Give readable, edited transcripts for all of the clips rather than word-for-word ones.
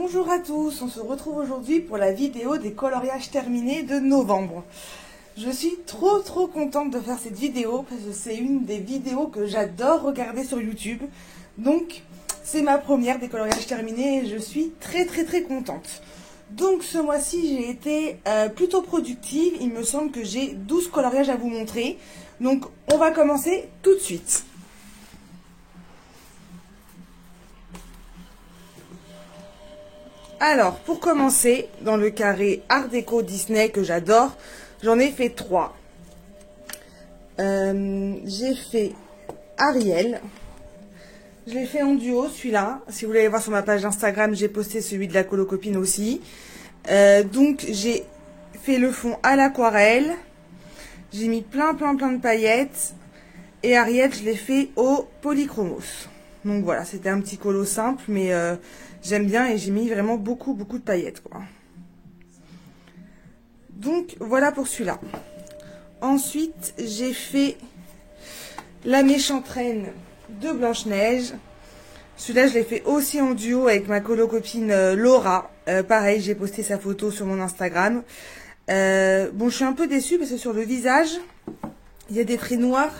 Bonjour à tous, on se retrouve aujourd'hui pour la vidéo des coloriages terminés de novembre. Je suis trop contente de faire cette vidéo parce que c'est une des vidéos que j'adore regarder sur YouTube. Donc c'est ma première des coloriages terminés et je suis très contente. Donc ce mois-ci j'ai été plutôt productive, il me semble que j'ai 12 coloriages à vous montrer. Donc on va commencer tout de suite. Alors, pour commencer, dans le carré Art Déco Disney que j'adore, j'en ai fait 3. J'ai fait Ariel. Je l'ai fait en duo, celui-là. Si vous voulez aller voir sur ma page Instagram, j'ai posté celui de la colocopine aussi. Donc, j'ai fait le fond à l'aquarelle. J'ai mis plein de paillettes. Et Ariel, je l'ai fait au polychromos. Donc voilà, c'était un petit colo simple, mais j'aime bien et j'ai mis vraiment beaucoup de paillettes, quoi. Donc voilà pour celui-là. Ensuite, j'ai fait la méchante reine de Blanche-Neige. Celui-là, je l'ai fait aussi en duo avec ma colocopine Laura. Pareil, j'ai posté sa photo sur mon Instagram. Bon, je suis un peu déçue parce que sur le visage, il y a des traits noirs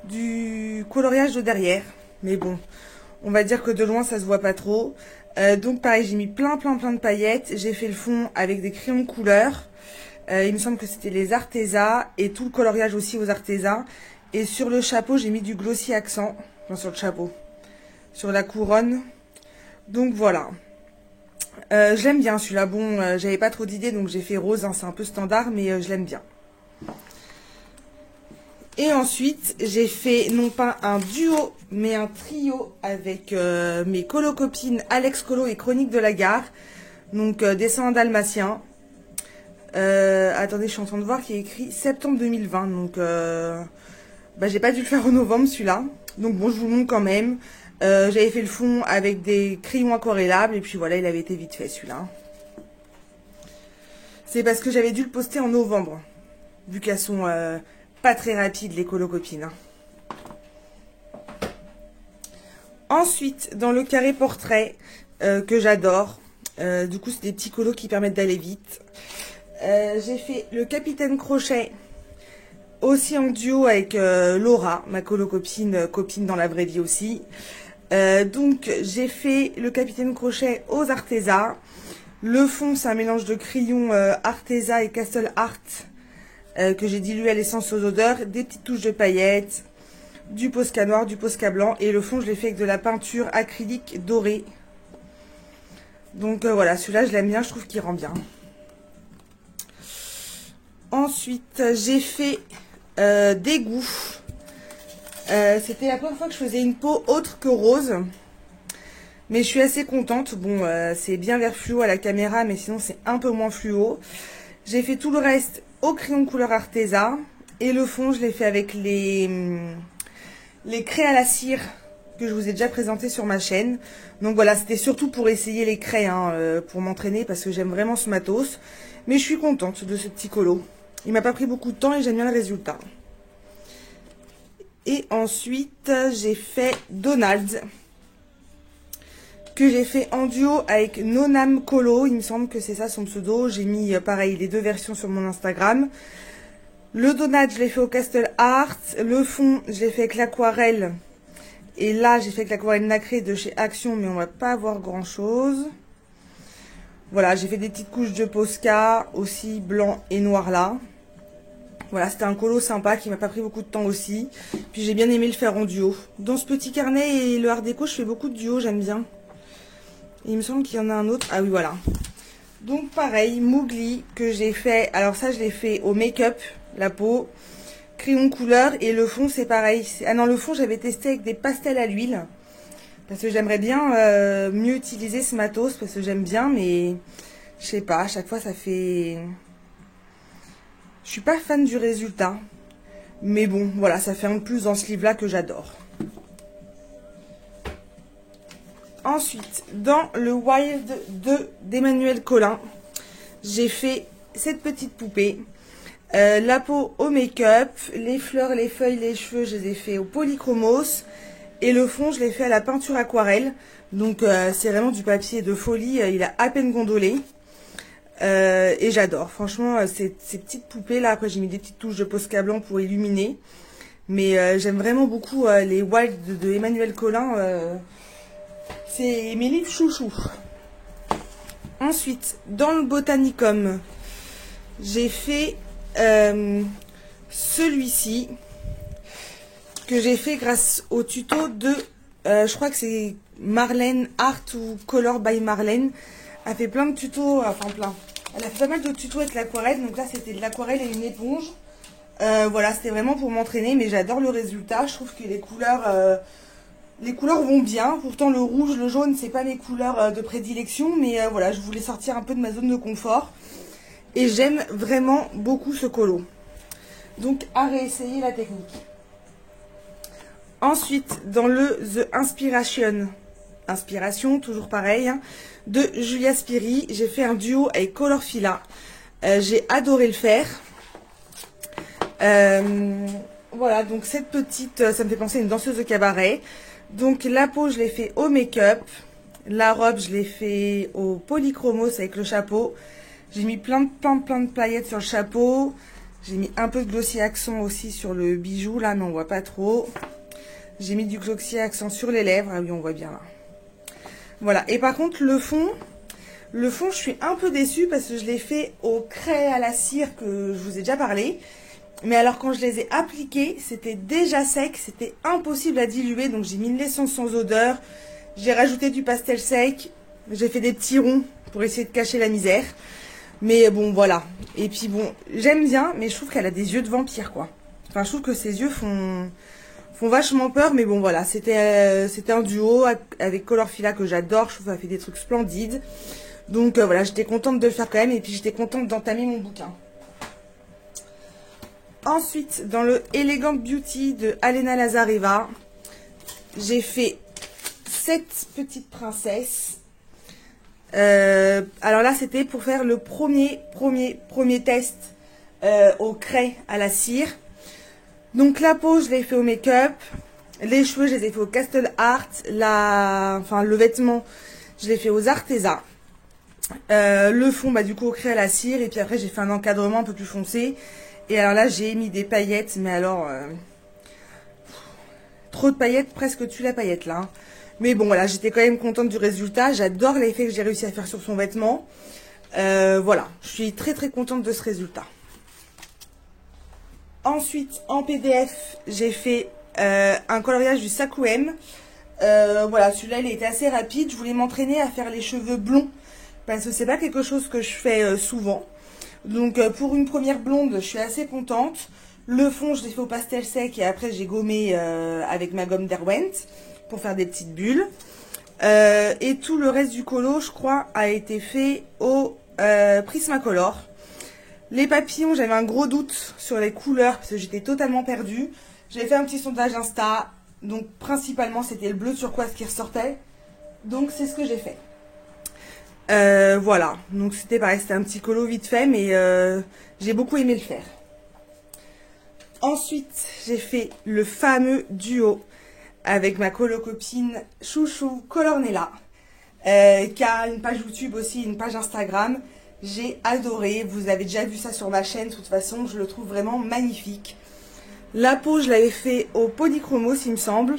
du coloriage de derrière. Mais bon, on va dire que de loin, ça se voit pas trop. Donc pareil, j'ai mis plein de paillettes. J'ai fait le fond avec des crayons de couleur. Il me semble que c'était les Arteza et tout le coloriage aussi aux Arteza. Et sur le chapeau, j'ai mis du glossy accent. Enfin, sur le chapeau. Sur la couronne. Donc voilà. Je l'aime bien celui-là. Bon, j'avais pas trop d'idées, donc j'ai fait rose. Hein, c'est un peu standard, mais je l'aime bien. Et ensuite, j'ai fait non pas un duo, mais un trio avec mes colocopines Alex Colo et Chronique de la Gare. Donc, descendant dalmatien. Attendez, je suis en train de voir qu'il y a écrit septembre 2020. Donc, j'ai pas dû le faire en novembre, celui-là. Donc, bon, je vous le montre quand même. J'avais fait le fond avec des crayons aquarellables. Et puis voilà, il avait été vite fait, celui-là. C'est parce que j'avais dû le poster en novembre. Vu qu'elles sont... pas très rapide les colocopines. Hein. Ensuite, dans le carré portrait que j'adore, du coup c'est des petits colos qui permettent d'aller vite. J'ai fait le Capitaine Crochet aussi en duo avec Laura, ma colocopine, copine dans la vraie vie aussi. Donc j'ai fait le Capitaine Crochet aux Arteza. Le fond c'est un mélange de crayons Arteza et Castle Art. Que j'ai dilué à l'essence aux odeurs, des petites touches de paillettes, du Posca noir, du Posca blanc, et le fond je l'ai fait avec de la peinture acrylique dorée. Donc voilà, celui-là je l'aime bien, je trouve qu'il rend bien. Ensuite j'ai fait des goûts. C'était la première fois que je faisais une peau autre que rose. Mais je suis assez contente. Bon, c'est bien vert fluo à la caméra, mais sinon c'est un peu moins fluo. J'ai fait tout le reste au crayon de couleur Arteza. Et le fond, je l'ai fait avec les craies à la cire que je vous ai déjà présenté sur ma chaîne. Donc voilà, c'était surtout pour essayer les craies, hein, pour m'entraîner parce que j'aime vraiment ce matos. Mais je suis contente de ce petit colo. Il m'a pas pris beaucoup de temps et j'aime bien le résultat. Et ensuite, j'ai fait Donald, que j'ai fait en duo avec Nonam Colo, il me semble que c'est ça son pseudo. J'ai mis pareil les deux versions sur mon Instagram. Le Donald, je l'ai fait au Castle Art. Le fond, je l'ai fait avec l'aquarelle. Et là, j'ai fait avec l'aquarelle nacrée de chez Action, mais on va pas voir grand chose. Voilà, j'ai fait des petites couches de Posca, aussi blanc et noir là. Voilà, c'était un colo sympa qui m'a pas pris beaucoup de temps aussi. Puis j'ai bien aimé le faire en duo. Dans ce petit carnet et le Art Déco, je fais beaucoup de duo, j'aime bien. Il me semble qu'il y en a un autre. Ah oui, voilà. Donc pareil, Mowgli que j'ai fait. Alors ça, je l'ai fait au make-up, la peau, crayon couleur. Et le fond, c'est pareil. Ah non, le fond, j'avais testé avec des pastels à l'huile. Parce que j'aimerais bien mieux utiliser ce matos. Parce que j'aime bien, mais je sais pas, à chaque fois, ça fait... Je suis pas fan du résultat. Mais bon, voilà, ça fait un de plus dans ce livre-là que j'adore. Ensuite, dans le Wild d'Emmanuel Colin, j'ai fait cette petite poupée. La peau au make-up, les fleurs, les feuilles, les cheveux, je les ai fait au polychromos. Et le fond, je l'ai fait à la peinture aquarelle. Donc c'est vraiment du papier de folie, il a à peine gondolé. Et j'adore, franchement, ces petites poupées là. Après j'ai mis des petites touches de Posca blanc pour illuminer. Mais j'aime vraiment beaucoup les Wild de Emmanuel Collin. C'est mes livres chouchous. Ensuite, dans le Botanicum, j'ai fait celui-ci que j'ai fait grâce au tuto de, je crois que c'est Marlène Art ou Color by Marlène. Elle fait plein de tutos, enfin plein. Elle a fait pas mal de tutos avec l'aquarelle, donc là c'était de l'aquarelle et une éponge. Voilà, c'était vraiment pour m'entraîner, mais j'adore le résultat. Je trouve que les couleurs vont bien. Pourtant le rouge, le jaune, c'est pas mes couleurs de prédilection, mais voilà, je voulais sortir un peu de ma zone de confort. Et j'aime vraiment beaucoup ce colo. Donc à réessayer la technique. Ensuite, dans le The Inspiration, toujours pareil, hein, de Julia Spiri, j'ai fait un duo avec Colorfila. J'ai adoré le faire. Voilà, donc cette petite, ça me fait penser à une danseuse de cabaret. Donc la peau, je l'ai fait au make-up. La robe, je l'ai fait au polychromos avec le chapeau. J'ai mis plein de paillettes sur le chapeau. J'ai mis un peu de glossy accent aussi sur le bijou, là, mais on voit pas trop. J'ai mis du glossy accent sur les lèvres. Ah oui, on voit bien là. Voilà. Et par contre, le fond, je suis un peu déçue parce que je l'ai fait au craie à la cire que je vous ai déjà parlé. Mais alors, quand je les ai appliqués, c'était déjà sec. C'était impossible à diluer. Donc, j'ai mis une l'essence sans odeur. J'ai rajouté du pastel sec. J'ai fait des petits ronds pour essayer de cacher la misère. Mais bon, voilà. Et puis bon, j'aime bien, mais je trouve qu'elle a des yeux de vampire, quoi. Enfin, je trouve que ses yeux font vachement peur, mais bon, voilà. C'était un duo avec Colorfila que j'adore. Je trouve qu'elle fait des trucs splendides. Donc voilà, j'étais contente de le faire quand même. Et puis j'étais contente d'entamer mon bouquin. Ensuite, dans le Elegant Beauty de Alena Lazareva, j'ai fait cette petite princesse. Alors là, c'était pour faire le premier test au craie à la cire. Donc la peau, je l'ai fait au make-up. Les cheveux, je les ai fait au Castle Art. Le vêtement, je l'ai fait aux Arteza. Le fond, bah du coup, au craie à la cire. Et puis après, j'ai fait un encadrement un peu plus foncé. Et alors là, j'ai mis des paillettes, mais alors... trop de paillettes, presque tue la paillette là. Hein. Mais bon, voilà, j'étais quand même contente du résultat. J'adore l'effet que j'ai réussi à faire sur son vêtement. Voilà, je suis très contente de ce résultat. Ensuite, en PDF, j'ai fait un coloriage du Sakuem. Voilà, celui-là, il était assez rapide. Je voulais m'entraîner à faire les cheveux blonds. Parce que c'est pas quelque chose que je fais souvent. Donc, pour une première blonde, je suis assez contente. Le fond, je l'ai fait au pastel sec et après, j'ai gommé avec ma gomme Derwent pour faire des petites bulles. Et tout le reste du colo, je crois, a été fait au Prismacolor. Les papillons, j'avais un gros doute sur les couleurs parce que j'étais totalement perdue. J'avais fait un petit sondage Insta. Donc, principalement, c'était le bleu turquoise qui ressortait. Donc, c'est ce que j'ai fait. Voilà, donc c'était pareil, c'était un petit colo vite fait, mais j'ai beaucoup aimé le faire. Ensuite, j'ai fait le fameux duo avec ma colo-copine chouchou Colornella, qui a une page YouTube aussi, une page Instagram. J'ai adoré, vous avez déjà vu ça sur ma chaîne, de toute façon, je le trouve vraiment magnifique. La peau, je l'avais fait au polychromos, il me semble.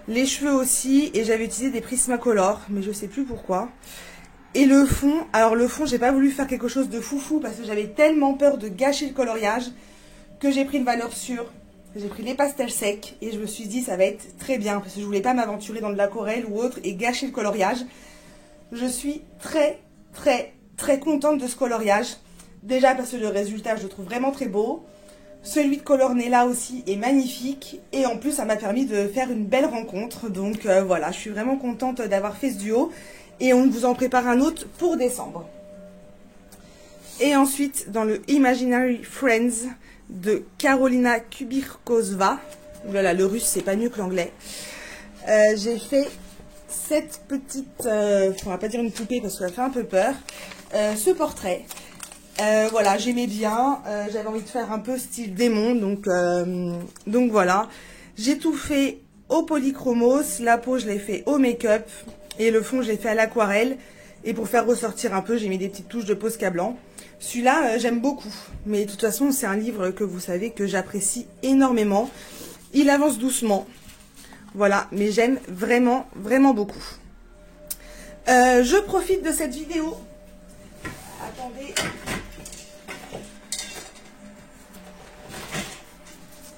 Les cheveux aussi, et j'avais utilisé des Prismacolor, mais je sais plus pourquoi. Et le fond, alors le fond, j'ai pas voulu faire quelque chose de foufou parce que j'avais tellement peur de gâcher le coloriage que j'ai pris une valeur sûre. J'ai pris les pastels secs et je me suis dit ça va être très bien parce que je voulais pas m'aventurer dans de l'aquarelle ou autre et gâcher le coloriage. Je suis très contente de ce coloriage. Déjà parce que le résultat, je le trouve vraiment très beau. Celui de Colornella aussi est magnifique et en plus ça m'a permis de faire une belle rencontre. Donc voilà, je suis vraiment contente d'avoir fait ce duo. Et on vous en prépare un autre pour décembre. Et ensuite, dans le Imaginary Friends de Carolina Kubirkova. Voilà, le russe, c'est pas mieux que l'anglais. J'ai fait cette petite... on va pas dire une poupée parce qu'elle fait un peu peur. Ce portrait. Voilà, j'aimais bien. J'avais envie de faire un peu style démon. Donc voilà. J'ai tout fait au polychromos, la peau je l'ai fait au make-up et le fond je l'ai fait à l'aquarelle. Et pour faire ressortir un peu, j'ai mis des petites touches de Posca blanc. Celui-là, j'aime beaucoup. Mais de toute façon, c'est un livre que vous savez que j'apprécie énormément. Il avance doucement. Voilà, mais j'aime vraiment, vraiment beaucoup. Je profite de cette vidéo. Attendez.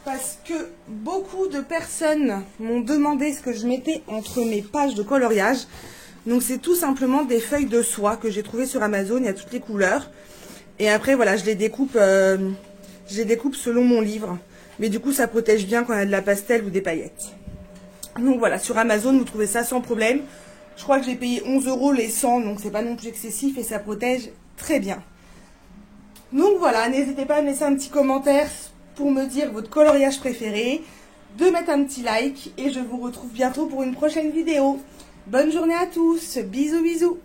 Parce que beaucoup de personnes m'ont demandé ce que je mettais entre mes pages de coloriage. Donc c'est tout simplement des feuilles de soie que j'ai trouvées sur Amazon, il y a toutes les couleurs. Et après voilà, je les découpe selon mon livre. Mais du coup ça protège bien quand il y a de la pastel ou des paillettes. Donc voilà, sur Amazon vous trouvez ça sans problème. Je crois que j'ai payé 11 € les 100, donc c'est pas non plus excessif et ça protège très bien. Donc voilà, n'hésitez pas à me laisser un petit commentaire pour me dire votre coloriage préféré, de mettre un petit like et je vous retrouve bientôt pour une prochaine vidéo. Bonne journée à tous, bisous bisous.